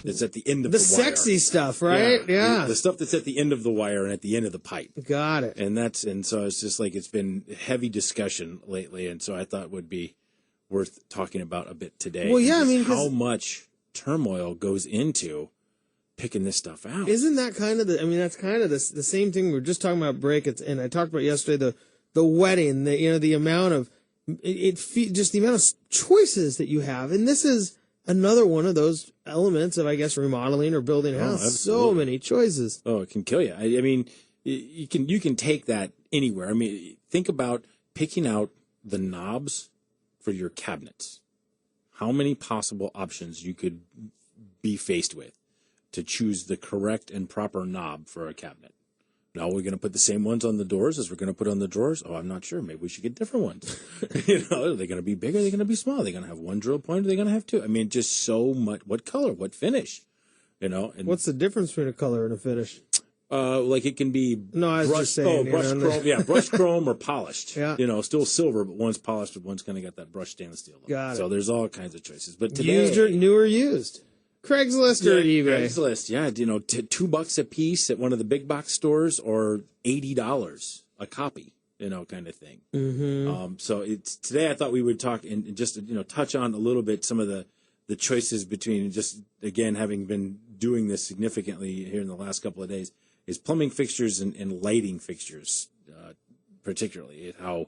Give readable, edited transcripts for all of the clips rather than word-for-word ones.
that's at the end of the wire. sexy stuff, right? Yeah. The stuff that's at the end of the wire and at the end of the pipe. Got it. And so it's just like, it's been heavy discussion lately. And so I thought it would be worth talking about a bit today. Well, yeah, I mean, how much turmoil goes into picking this stuff out. Isn't that kind of that's kind of the same thing we were just talking about break. And I talked about yesterday, the wedding, the amount of, just the amount of choices that you have. And this is another one of those elements of, I guess, remodeling or building a house. So many choices. Oh, it can kill you. I mean, you can take that anywhere. I mean, think about picking out the knobs for your cabinets. How many possible options you could be faced with to choose the correct and proper knob for a cabinet. Now, we're going to put the same ones on the doors as we're going to put on the drawers? Oh, I'm not sure. Maybe we should get different ones. Are they going to be bigger? Are they going to be small? Are they going to have one drill point? Or are they going to have two? I mean, just so much. What color? What finish? And what's the difference between a color and a finish? Like it can be brushed chrome. Yeah, brushed chrome or polished. Yeah. Still silver, but one's polished, but one's kind of got that brushed stainless steel. Got it. So there's all kinds of choices. But today, used or new or used? Craigslist or eBay? Craigslist, yeah. $2 a piece at one of the big box stores, or $80 a copy, kind of thing. Mm-hmm. So today I thought we would talk and just touch on a little bit some of the choices between, just again having been doing this significantly here in the last couple of days, is plumbing fixtures and lighting fixtures, particularly, how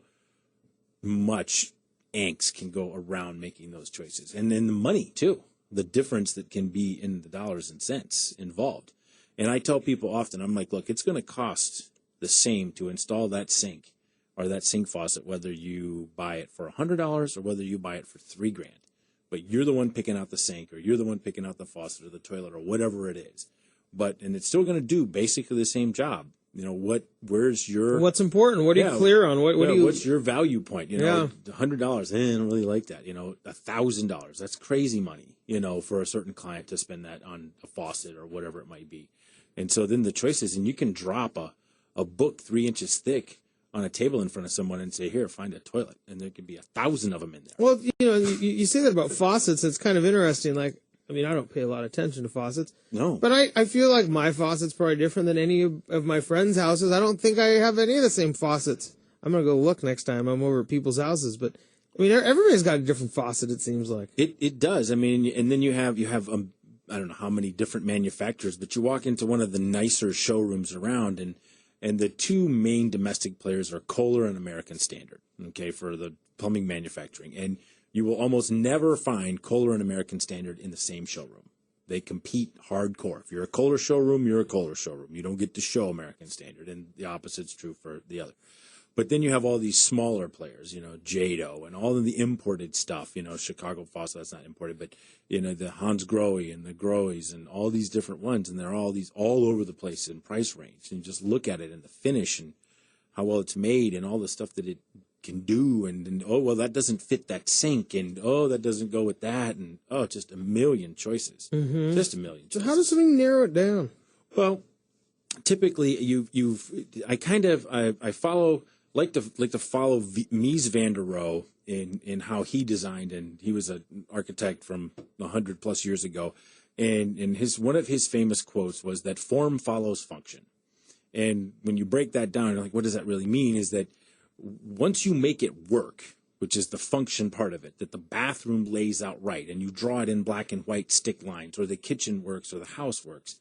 much angst can go around making those choices, and then the money too. The difference that can be in the dollars and cents involved. And I tell people often, I'm like, look, it's going to cost the same to install that sink or that sink faucet, whether you buy it for $100 or whether you buy it for $3,000. But you're the one picking out the sink, or you're the one picking out the faucet or the toilet or whatever it is. And it's still going to do basically the same job. Where's your... What's important? What are you clear on? What's your value point? $100, I don't really like that. $1,000, that's crazy money, for a certain client to spend that on a faucet or whatever it might be. And so then the choices, and you can drop a book 3 inches thick on a table in front of someone and say, here, find a toilet. And there could be 1,000 of them in there. Well, you say that about faucets. It's kind of interesting. I don't pay a lot of attention to faucets. No. But I feel like my faucet's probably different than any of my friends' houses. I don't think I have any of the same faucets. I'm going to go look next time I'm over at people's houses. But, everybody's got a different faucet, it seems like. It does. And then you have I don't know how many different manufacturers, but you walk into one of the nicer showrooms around, and the two main domestic players are Kohler and American Standard, okay, for the plumbing manufacturing. And you will almost never find Kohler and American Standard in the same showroom. They compete hardcore. If you're a Kohler showroom, you're a Kohler showroom. You don't get to show American Standard, and the opposite's true for the other. But then you have all these smaller players, Jado and all of the imported stuff, Chicago Faucet, that's not imported, but, the Hans Grohe and the Grohes and all these different ones, and they're all over the place in price range. And you just look at it and the finish and how well it's made and all the stuff that it can do, and oh, well, that doesn't fit that sink, and oh, that doesn't go with that, and oh, just a million choices. Mm-hmm. Just a million choices. So how does something narrow it down? Well, typically I follow... like to follow Mies van der Rohe in how he designed, and he was an architect from 100+ years ago, and one of his famous quotes was that form follows function. And when you break that down, you're like, what does that really mean? Is that once you make it work, which is the function part of it, that the bathroom lays out right, and you draw it in black and white stick lines, or the kitchen works, or the house works,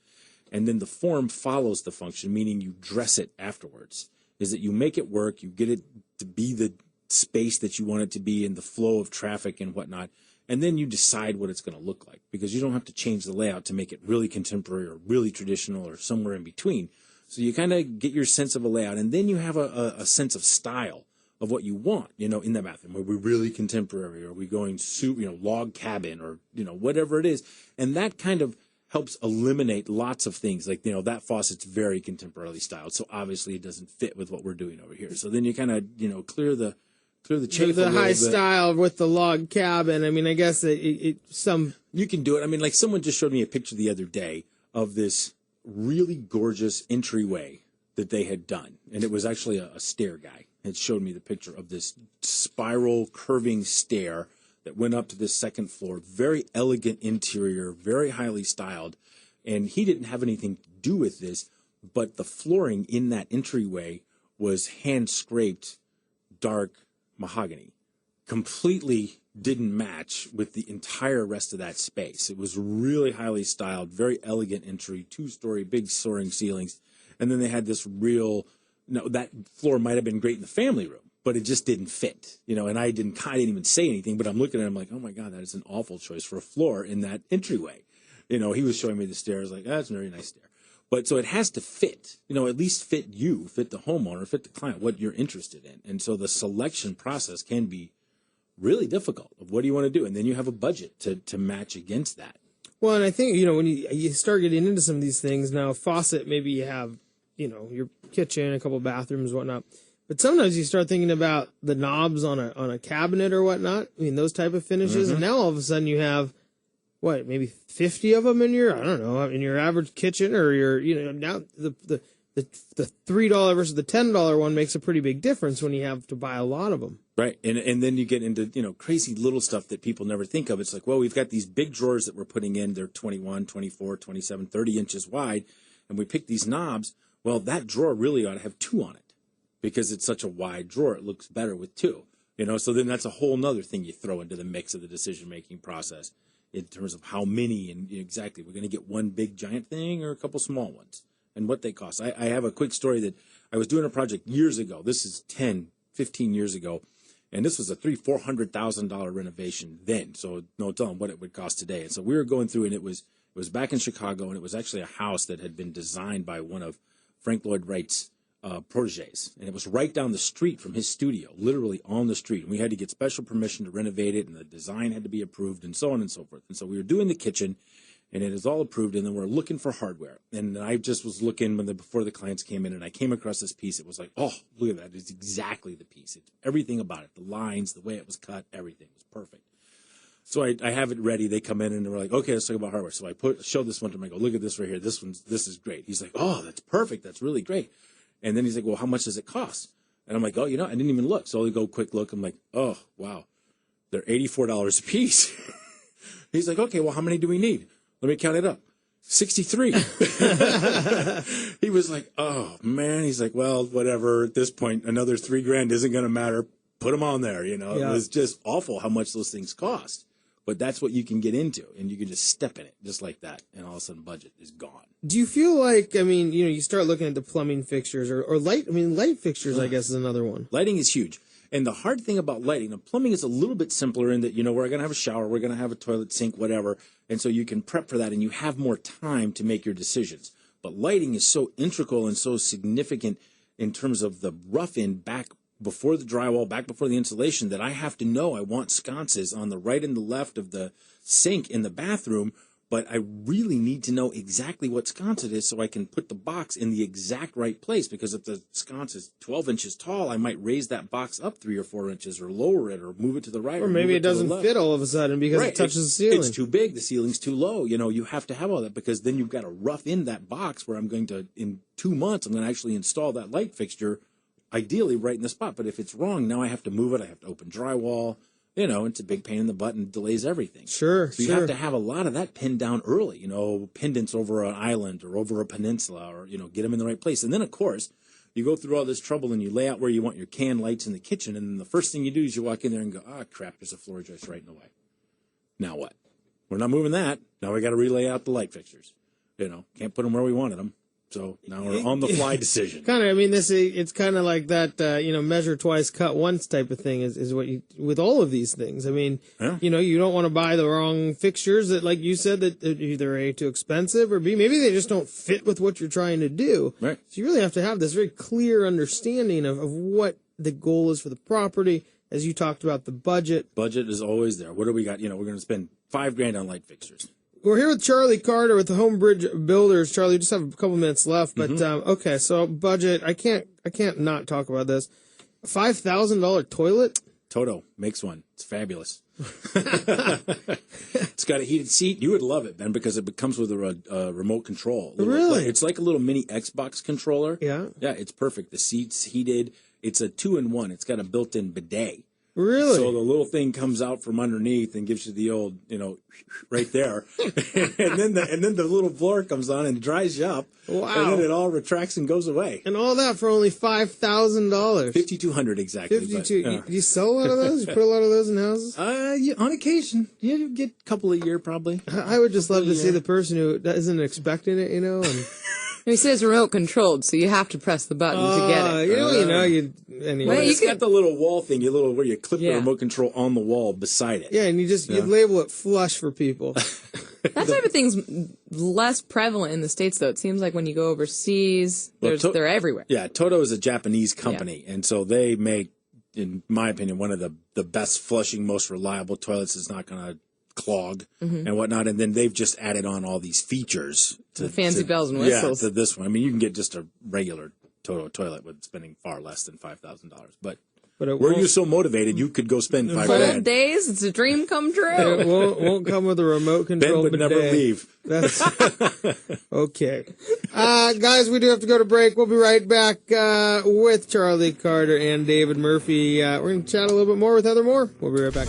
and then the form follows the function, meaning you dress it afterwards. Is that you make it work, you get it to be the space that you want it to be in the flow of traffic and whatnot, and then you decide what it's going to look like, because you don't have to change the layout to make it really contemporary or really traditional or somewhere in between. So you kind of get your sense of a layout, and then you have a sense of style of what you want, in the bathroom. Are we really contemporary? Are we going log cabin, or, whatever it is? And that kind of helps eliminate lots of things. Like, that faucet's very contemporarily styled, so obviously it doesn't fit with what we're doing over here. So then you kind of, clear the chafe. The high style with the log cabin. I guess you can do it. Like someone just showed me a picture the other day of this really gorgeous entryway that they had done, and it was actually a stair guy had showed me the picture of this spiral curving stair that went up to this second floor. Very elegant interior, very highly styled. And he didn't have anything to do with this, but the flooring in that entryway was hand-scraped dark mahogany. Completely didn't match with the entire rest of that space. It was really highly styled, very elegant entry, 2-story, big soaring ceilings. And then they had this that floor might have been great in the family room, but it just didn't fit, and I didn't even say anything, but I'm looking at him like, oh my God, that is an awful choice for a floor in that entryway. He was showing me the stairs like, that's a very nice stair. But so it has to fit, at least fit you, fit the homeowner, fit the client, what you're interested in. And so the selection process can be really difficult of what do you want to do? And then you have a budget to match against that. Well, and I think, when you start getting into some of these things now, faucet, maybe you have, your kitchen, a couple of bathrooms, whatnot. But sometimes you start thinking about the knobs on a cabinet or whatnot. I mean, those type of finishes. Mm-hmm. And now all of a sudden you have, maybe 50 of them in your average kitchen, or now the $3 versus the $10 one makes a pretty big difference when you have to buy a lot of them. Right. And then you get into, crazy little stuff that people never think of. It's like, well, we've got these big drawers that we're putting in. They're 21, 24, 27, 30 inches wide. And we pick these knobs. Well, that drawer really ought to have 2 on it because it's such a wide drawer. It looks better with 2, so then that's a whole nother thing you throw into the mix of the decision-making process in terms of how many and exactly we're going to get one big giant thing or a couple small ones and what they cost. I have a quick story that I was doing a project years ago. This is 10, 15 years ago. And this was a $400,000 renovation then. So no telling what it would cost today. And so we were going through, and it was back in Chicago, and it was actually a house that had been designed by one of Frank Lloyd Wright's proteges. And it was right down the street from his studio, literally on the street. And we had to get special permission to renovate it, and the design had to be approved, and so on and so forth. And so we were doing the kitchen, and it is all approved, and then we're looking for hardware. And I just was looking before the clients came in, and I came across this piece. It was like, oh, look at that. It's exactly the piece. It's everything about it, the lines, the way it was cut, everything was perfect. So I have it ready. They come in, and they're like, okay, let's talk about hardware. So I show this one to him. I go, look at this right here. This is great. He's like, oh, that's perfect. That's really great. And then he's like, well, how much does it cost? And I'm like, oh, I didn't even look. So I go quick look. I'm like, oh, wow. They're $84 a piece. He's like, okay, well, how many do we need? Let me count it up. 63. He was like, oh, man. He's like, well, whatever. At this point, another $3,000 isn't going to matter. Put them on there. It was just awful how much those things cost. But that's what you can get into, and you can just step in it just like that, and all of a sudden budget is gone. Do you feel like, you start looking at the plumbing fixtures or light, light fixtures, I guess, is another one. Lighting is huge. And the hard thing about lighting, the plumbing is a little bit simpler in that, we're going to have a shower, we're going to have a toilet, sink, whatever. And so you can prep for that, and you have more time to make your decisions. But lighting is so integral and so significant in terms of the rough end back before the drywall, back before the insulation, that I have to know I want sconces on the right and the left of the sink in the bathroom, but I really need to know exactly what sconce it is so I can put the box in the exact right place, because if the sconce is 12 inches tall, I might raise that box up 3 or 4 inches or lower it or move it to the right. Or maybe it doesn't fit all of a sudden because it touches the ceiling. It's too big. The ceiling's too low. You have to have all that, because then you've got to rough in that box where I'm going to, in 2 months, I'm going to actually install that light fixture, ideally right in the spot. But if it's wrong, now I have to move it. I have to open drywall. It's a big pain in the butt and delays everything. Sure. So you have to have a lot of that pinned down early, pendants over an island or over a peninsula, or, get them in the right place. And then, of course, you go through all this trouble and you lay out where you want your can lights in the kitchen. And then the first thing you do is you walk in there and go, crap, there's a floor joist right in the way. Now what? We're not moving that. Now we got to relay out the light fixtures. Can't put them where we wanted them. So now we're on the fly decision. Kind of, it's kind of like that, measure twice, cut once type of thing is what you, with all of these things. Yeah. You don't want to buy the wrong fixtures that, like you said, that either A, too expensive, or B, maybe they just don't fit with what you're trying to do. Right. So you really have to have this very clear understanding of what the goal is for the property. As you talked about, the budget. Budget is always there. What do we got? We're going to spend $5,000 on light fixtures. We're here with Charlie Carter with the HomeBridge Builders. Charlie, we just have a couple minutes left, but okay. So budget, I can't not talk about this. $5,000 toilet. Toto makes one. It's fabulous. It's got a heated seat. You would love it, Ben, because it comes with a remote control. Really? It's like a little mini Xbox controller. Yeah. Yeah, it's perfect. The seat's heated. It's a 2-in-1. It's got a built-in bidet. Really? So the little thing comes out from underneath and gives you the old, right there. and then the little blower comes on and dries you up. Wow. And then it all retracts and goes away. And all that for only $5,000. $5,200 exactly. 52. You sell a lot of those? You put a lot of those in houses? Yeah, on occasion. Yeah, you get a couple a year probably. I would just love to see the person who isn't expecting it, and He says remote controlled, so you have to press the button to get it. Anyway. Well, It's got the little wall thing, where you clip the Yeah. remote control on the wall beside it. Yeah, and you label it flush for people. That type of thing's less prevalent in the States, though. It seems like when you go overseas, they're everywhere. Yeah, Toto is a Japanese company, and so they make, in my opinion, one of the best flushing, most reliable toilets. It's not going to clog and whatnot, and then they've just added on all these features to The fancy bells and whistles. Yeah, to this one. I mean, you can get just a regular Toto toilet with spending far less than $5,000. But were you so motivated, you could go spend $5,000. Days, it's a dream come true. It won't come with a remote control. Ben would never leave. That's okay. Guys, we do have to go to break. We'll be right back with Charlie Carter and David Murphy. We're going to chat a little bit more with Heather Moore. We'll be right back.